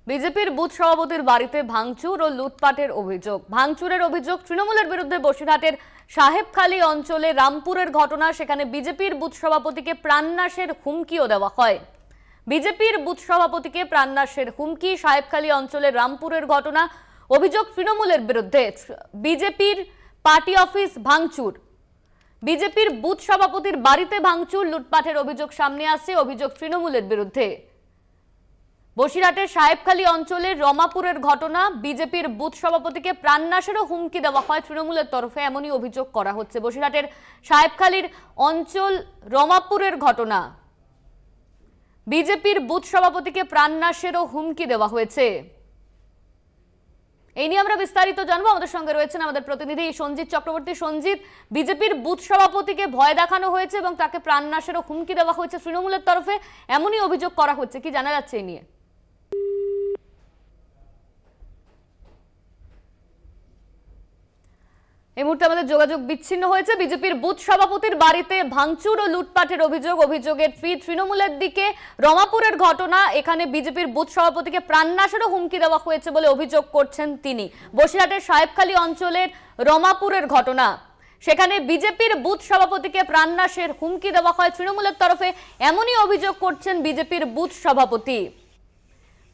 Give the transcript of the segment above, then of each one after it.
বিজেপির বুথ সভাপতির বাড়িতে ভাঙচুর ও লুটপাটের অভিযোগ। ভাঙচুরের অভিযোগ তৃণমূলের বিরুদ্ধে বসিরহাটের সাহেবখালী অঞ্চলে রামপুরের ঘটনা। সেখানে বিজেপির বুথ সভাপতিকে প্রাণনাশের হুমকিও দেওয়া হয়। বিজেপির বুথ সভাপতিকে প্রাণনাশের হুমকি, সাহেবখালী অঞ্চলের রামপুরের ঘটনা। অভিযোগ তৃণমূলের বিরুদ্ধে। বিজেপির পার্টি অফিস ভাঙচুর, বিজেপির বুথ সভাপতির বাড়িতে ভাঙচুর, লুটপাটের অভিযোগ সামনে আসছে। অভিযোগ তৃণমূলের বিরুদ্ধে। বসিরহাটের সাহেবখালী অঞ্চলের রমাপুরের ঘটনা। বিজেপির বুথ সভাপতিকে প্রাণনাশেরও হুমকি দেওয়া হয় তৃণমূলের তরফে, এমনই অভিযোগ করা হচ্ছে। বসিরহাটের সাহেবখালীর অঞ্চল রমাপুরের ঘটনা। বিজেপির বুথ সভাপতিকে প্রাণনাশেরও হুমকি দেওয়া হয়েছে। এই নিয়ে আমরা বিস্তারিত জানবো। আমাদের সঙ্গে রয়েছেন আমাদের প্রতিনিধি সঞ্জিত চক্রবর্তী। সঞ্জিত, বিজেপির বুথ সভাপতিকে ভয় দেখানো হয়েছে এবং তাকে প্রাণনাশেরও হুমকি দেওয়া হয়েছে তৃণমূলের তরফে, এমনই অভিযোগ করা হচ্ছে। কি জানা যাচ্ছে এই নিয়ে? এই মুহূর্তে আমাদের যোগাযোগ বিচ্ছিন্ন হয়েছে। বিজেপির বুথ সভাপতির বাড়িতে ভাঙচুর ও লুটপাটের অভিযোগ। অভিযোগের ফিড তৃণমূলের দিকে। রমাপুরের ঘটনা, এখানে বিজেপির বুথ সভাপতিকে প্রাণনাশেরও হুমকি দেওয়া হয়েছে বলে অভিযোগ করছেন তিনি। বসিরহাটের সাহেবখালী অঞ্চলের রমাপুরের ঘটনা, সেখানে বিজেপির বুথ সভাপতিকে প্রাণনাশের হুমকি দেওয়া হয় তৃণমূলের তরফে, এমনই অভিযোগ করছেন বিজেপির বুথ সভাপতি।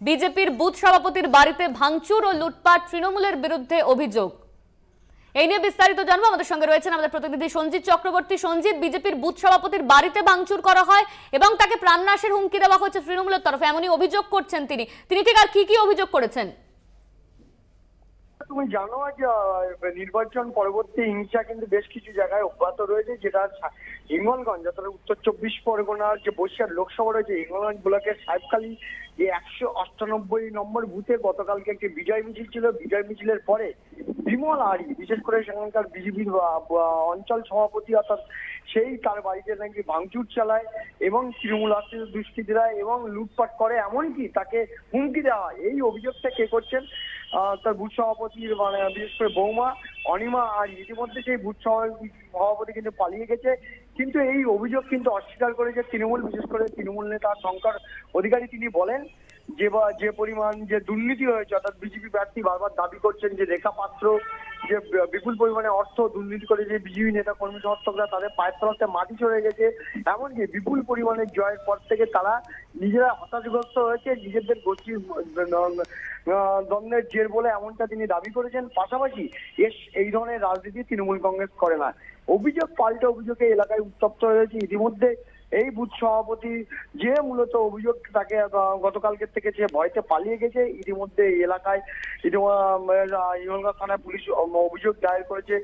বিজেপির বুথ সভাপতির বাড়িতে ভাঙচুর ও লুটপাট, তৃণমূলের বিরুদ্ধে অভিযোগ। এই নিয়ে বিস্তারিত জানবো। আমাদের সঙ্গে রয়েছেন আমাদের প্রতিনিধি সঞ্জিত চক্রবর্তী। সঞ্জিত, বিজেপির বুথ সভাপতির বাড়িতে ভাঙচুর করা হয় এবং তাকে প্রাণনাশের হুমকি দেওয়া হচ্ছে তৃণমূলের তরফে, এমনই অভিযোগ করছেন তিনি। ঠিক আর কি অভিযোগ করেছেন? তুমি জানো যে নির্বাচন পরবর্তী হিংসা কিন্তু বেশ কিছু জায়গায় অব্যাহত রয়েছে, যেটা হিঙ্গলগঞ্জ অর্থাৎ উত্তর 24 পরগনার যে বসিরহাট লোকসভা রয়েছে, হিঙ্গলগঞ্জ ব্লকের সাহেবখালী যে 198 নম্বর বুথে গতকালকে একটি বিজয় মিছিল ছিল। বিজয় মিছিলের পরে বিমল আড়ি, বিশেষ করে সেখানকার বিজেপির অঞ্চল সভাপতি অর্থাৎ সেই তার বাড়িতে নাকি ভাঙচুর চালায় এবং তৃণমূল আশ্রিত দুষ্কৃতীরা এবং লুটপাট করে, এমনকি তাকে হুমকি দেওয়া হয়। এই অভিযোগটা কে করছেন? তার বুথ সভাপতির বিশেষ করে বৌমা অনিমা। আর ইতিমধ্যে সেই বুথ সভাপতি কিন্তু পালিয়ে গেছে, কিন্তু এই অভিযোগ কিন্তু অস্বীকার করেছে তৃণমূল, বিশেষ করে তৃণমূল নেতা শঙ্কর অধিকারী। তিনি বলেন যে পরিমাণ যে দুর্নীতি হয়েছে, অর্থাৎ বিজেপি প্রার্থী বারবার দাবি করছেন যে রেখা পাত্র যে বিপুল পরিমাণে অর্থ দুর্নীতি করে যে বিজেপি নেতা কর্মী সমর্থকরা তাদের পায়ের তলাতে মাটি চড়ে গেছে, এমনকি বিপুল পরিমাণে জয়ের পর থেকে তারা নিজেরা হতাশগ্রস্ত হয়েছে, নিজেদের গোষ্ঠীর দ্বন্দ্বের জের বলে এমনটা তিনি দাবি করেছেন। পাশাপাশি এই ধরনের রাজনীতি তৃণমূল কংগ্রেস করে না। অভিযোগ পাল্টে অভিযোগে এলাকায় উত্তপ্ত হয়েছে। ইতিমধ্যে এই বুথ সভাপতি যে মূলত অভিযোগ, তাকে গতকালকের থেকে যে ভয়তে পালিয়ে গেছে, ইতিমধ্যে এই এলাকায় হিঙ্গলগঞ্জ থানায় পুলিশ অভিযোগ দায়ের করেছে।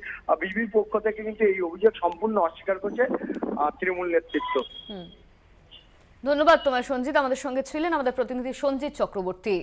বিজেপির পক্ষ থেকে কিন্তু এই অভিযোগ সম্পূর্ণ অস্বীকার করছে তৃণমূল নেতৃত্ব। ধন্যবাদ তোমার সঞ্জিত। আমাদের সঙ্গে ছিলেন আমাদের প্রতিনিধি সঞ্জিত চক্রবর্তী।